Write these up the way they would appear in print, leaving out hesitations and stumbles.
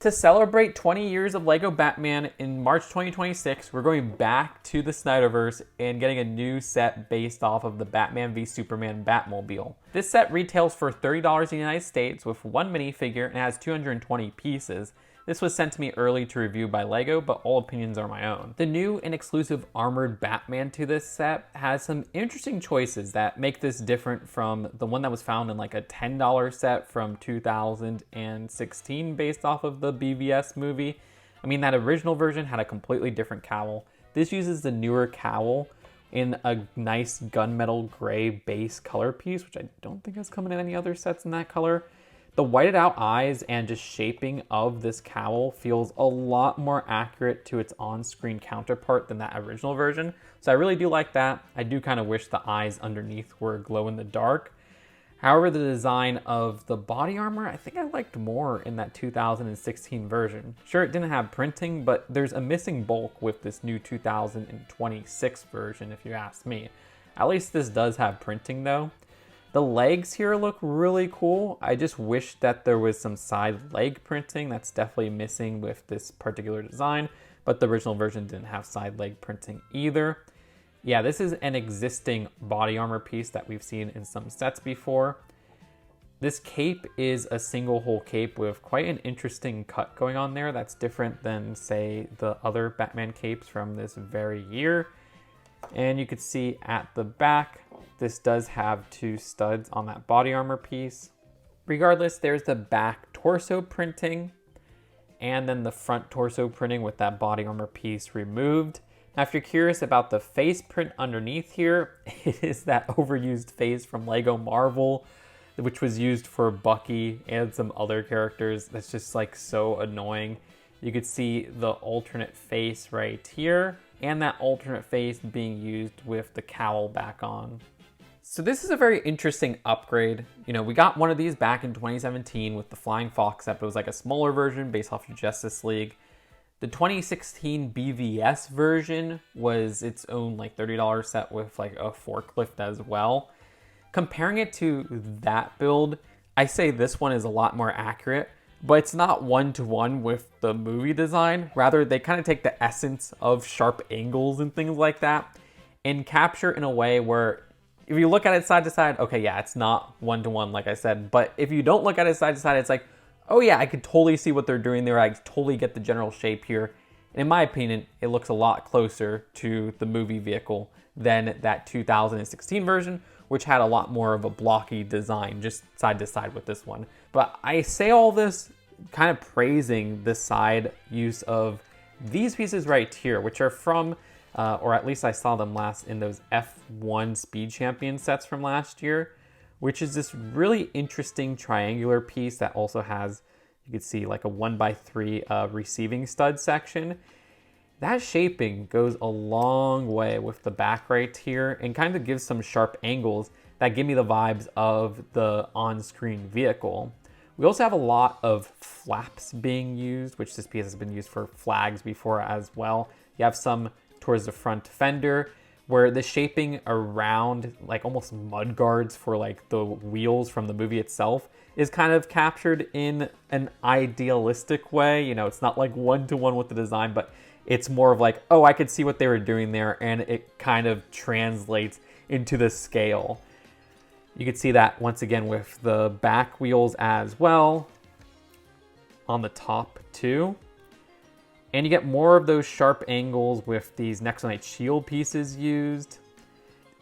To celebrate 20 years of LEGO Batman in March 2026, we're going back to the Snyderverse and getting a new set based off of the Batman v Superman Batmobile. This set retails for $30 in the United States with one minifigure and has 220 pieces. This was sent to me early to review by LEGO, but all opinions are my own. The new and exclusive armored Batman to this set has some interesting choices that make this different from the one that was found in like a $10 set from 2016 based off of the BvS movie. I mean, that original version had a completely different cowl. This uses the newer cowl in a nice gunmetal gray base color piece, which I don't think has come in any other sets in that color. The whited out eyes and just shaping of this cowl feels a lot more accurate to its on-screen counterpart than that original version. So I really do like that. I do kind of wish the eyes underneath were glow in the dark. However, the design of the body armor, I think I liked more in that 2016 version. Sure, it didn't have printing, but there's a missing bulk with this new 2026 version, if you ask me. At least this does have printing though. The legs here look really cool. I just wish that there was some side leg printing. That's definitely missing with this particular design, but the original version didn't have side leg printing either. Yeah, this is an existing body armor piece that we've seen in some sets before. This cape is a single hole cape with quite an interesting cut going on there. That's different than, say, the other Batman capes from this very year. And you can see at the back, this does have two studs on that body armor piece. Regardless, there's the back torso printing and then the front torso printing with that body armor piece removed. Now, if you're curious about the face print underneath here, it is that overused face from Lego Marvel, which was used for Bucky and some other characters. That's just like so annoying. You could see the alternate face right here and that alternate face being used with the cowl back on. So this is a very interesting upgrade. You know, we got one of these back in 2017 with the Flying Fox, except it was like a smaller version based off of Justice League. The 2016 BvS version was its own like $30 set with like a forklift as well. Comparing it to that build, I say this one is a lot more accurate, but it's not one-to-one with the movie design. Rather, they kind of take the essence of sharp angles and things like that and capture in a way where if you look at it side to side, okay, yeah, it's not one-to-one like I said, but if you don't look at it side to side, it's like, oh yeah, I could totally see what they're doing there. I totally get the general shape here. And in my opinion, it looks a lot closer to the movie vehicle than that 2016 version, which had a lot more of a blocky design, just side to side with this one. But I say all this kind of praising the side use of these pieces right here, which are from, or at least I saw them last in those F1 Speed Champion sets from last year, which is this really interesting triangular piece that also has, you can see like a 1x3 receiving stud section. That shaping goes a long way with the back right here and kind of gives some sharp angles that give me the vibes of the on-screen vehicle. We also have a lot of flaps being used, which this piece has been used for flags before as well. You have some towards the front fender where the shaping around like almost mud guards for like the wheels from the movie itself is kind of captured in an idealistic way. You know, it's not like one-to-one with the design, but it's more of like, oh, I could see what they were doing there, and it kind of translates into the scale. You can see that once again with the back wheels as well on the top too. And you get more of those sharp angles with these Nexonite shield pieces used.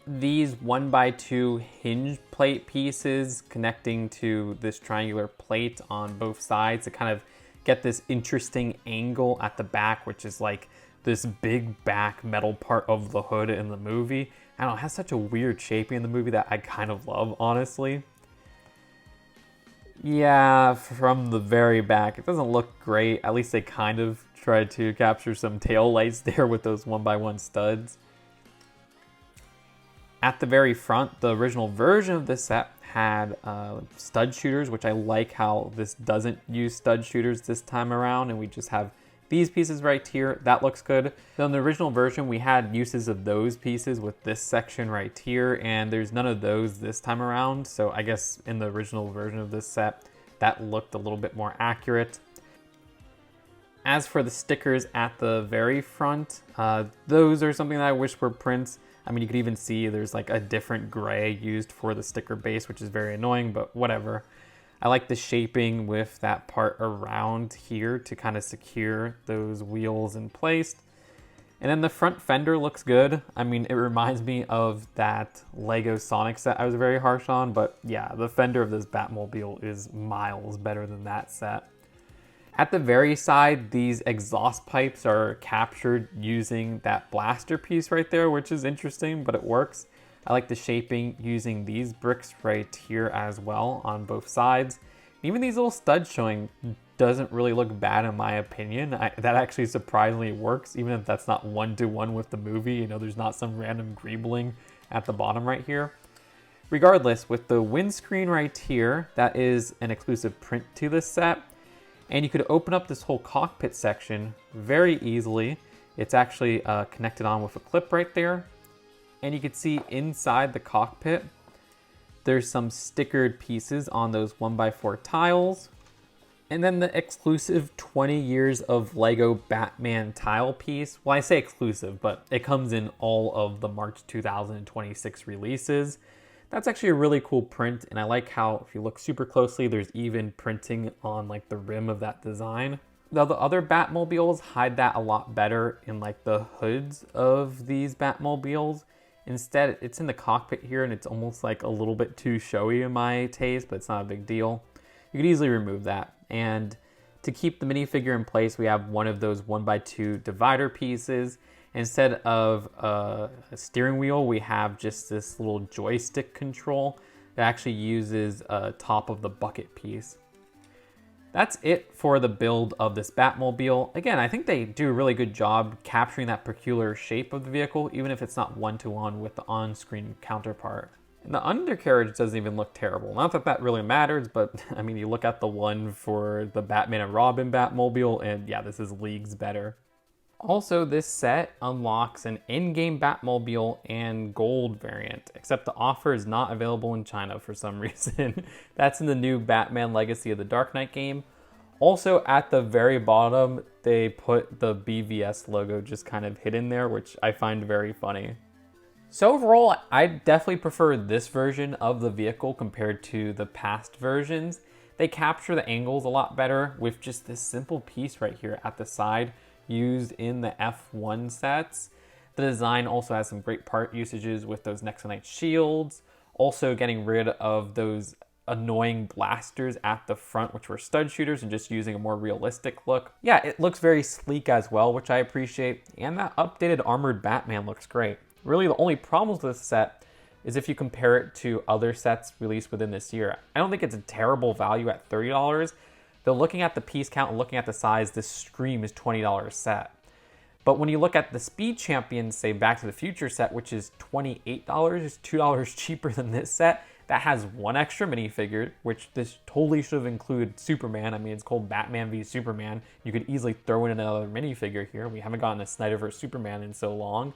These 1x2 hinge plate pieces connecting to this triangular plate on both sides to kind of get this interesting angle at the back, which is like this big back metal part of the hood in the movie. I don't know, it has such a weird shaping in the movie that I kind of love, honestly. Yeah, from the very back, it doesn't look great. At least they kind of tried to capture some tail lights there with those 1x1 studs. At the very front, the original version of this set had stud shooters, which I like how this doesn't use stud shooters this time around, and we just have these pieces right here. That looks good. So in the original version, we had uses of those pieces with this section right here, and there's none of those this time around. So I guess in the original version of this set, that looked a little bit more accurate. As for the stickers at the very front, those are something that I wish were prints. I mean, you could even see there's like a different gray used for the sticker base, which is very annoying, but whatever. I like the shaping with that part around here to kind of secure those wheels in place. And then the front fender looks good. I mean, it reminds me of that Lego Sonic set I was very harsh on, but yeah, the fender of this Batmobile is miles better than that set. At the very side, these exhaust pipes are captured using that blaster piece right there, which is interesting, but it works. I like the shaping using these bricks right here as well on both sides. Even these little studs showing doesn't really look bad in my opinion. That actually surprisingly works, even if that's not one-to-one with the movie. You know, there's not some random greebling at the bottom right here. Regardless, with the windscreen right here, that is an exclusive print to this set. And you could open up this whole cockpit section very easily. It's actually connected on with a clip right there. And you can see inside the cockpit, there's some stickered pieces on those 1x4 tiles. And then the exclusive 20 years of Lego Batman tile piece. Well, I say exclusive, but it comes in all of the March 2026 releases. That's actually a really cool print, and I like how, if you look super closely, there's even printing on like the rim of that design. Though the other Batmobiles hide that a lot better in like the hoods of these Batmobiles. Instead, it's in the cockpit here, and it's almost like a little bit too showy in my taste, but it's not a big deal. You could easily remove that. And to keep the minifigure in place, we have one of those 1x2 divider pieces. Instead of a steering wheel, we have just this little joystick control that actually uses top of the bucket piece. That's it for the build of this Batmobile. Again, I think they do a really good job capturing that peculiar shape of the vehicle, even if it's not one-to-one with the on-screen counterpart. And the undercarriage doesn't even look terrible. Not that that really matters, but I mean, you look at the one for the Batman and Robin Batmobile, and yeah, this is leagues better. Also, this set unlocks an in-game Batmobile and gold variant, except the offer is not available in China for some reason. That's in the new Batman Legacy of the Dark Knight game. Also, at the very bottom, they put the BvS logo just kind of hidden there, which I find very funny. So overall, I definitely prefer this version of the vehicle compared to the past versions. They capture the angles a lot better with just this simple piece right here at the side, used in the F1 sets. The design also has some great part usages with those Nexonite shields, also getting rid of those annoying blasters at the front, which were stud shooters, and just using a more realistic look. Yeah, it looks very sleek as well, which I appreciate, and that updated armored Batman looks great. Really, the only problems with this set is if you compare it to other sets released within this year. I don't think it's a terrible value at $30, though looking at the piece count and looking at the size, this screams $20 set. But when you look at the Speed Champions, say Back to the Future set, which is $28, is $2 cheaper than this set, that has one extra minifigure, which this totally should have included Superman. I mean, it's called Batman v Superman. You could easily throw in another minifigure here. We haven't gotten a Snyderverse Superman in so long.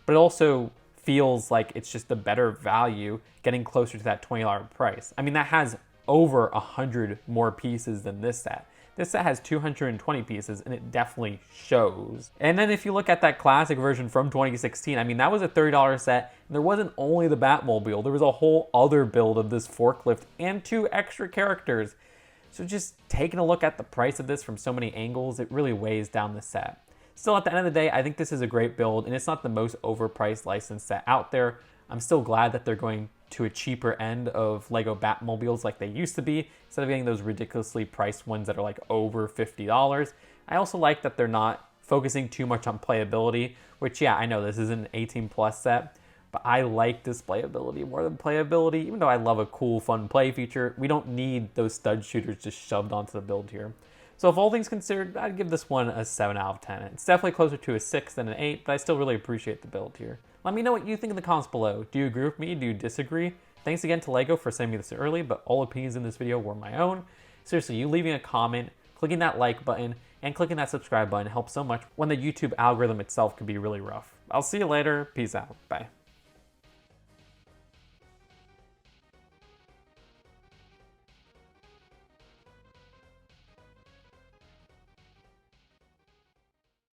But it also feels like it's just a better value, getting closer to that $20 price. I mean, that has over 100 more pieces than this set. This set has 220 pieces, and it definitely shows. And then if you look at that classic version from 2016, I mean, that was a $30 set, and there wasn't only the Batmobile, there was a whole other build of this forklift and 2 extra characters. So just taking a look at the price of this from so many angles, it really weighs down the set. Still, at the end of the day, I think this is a great build, and it's not the most overpriced licensed set out there. I'm still glad that they're going to a cheaper end of Lego Batmobiles like they used to be, instead of getting those ridiculously priced ones that are like over $50. I also like that they're not focusing too much on playability, which, yeah, I know this is an 18+ set, but I like displayability more than playability. Even though I love a cool, fun play feature, we don't need those stud shooters just shoved onto the build here. So if all things considered, I'd give this one a 7 out of 10. It's definitely closer to a 6 than an 8, but I still really appreciate the build here. Let me know what you think in the comments below. Do you agree with me? Do you disagree? Thanks again to LEGO for sending me this early, but all opinions in this video were my own. Seriously, you leaving a comment, clicking that like button, and clicking that subscribe button helps so much when the YouTube algorithm itself can be really rough. I'll see you later. Peace out. Bye.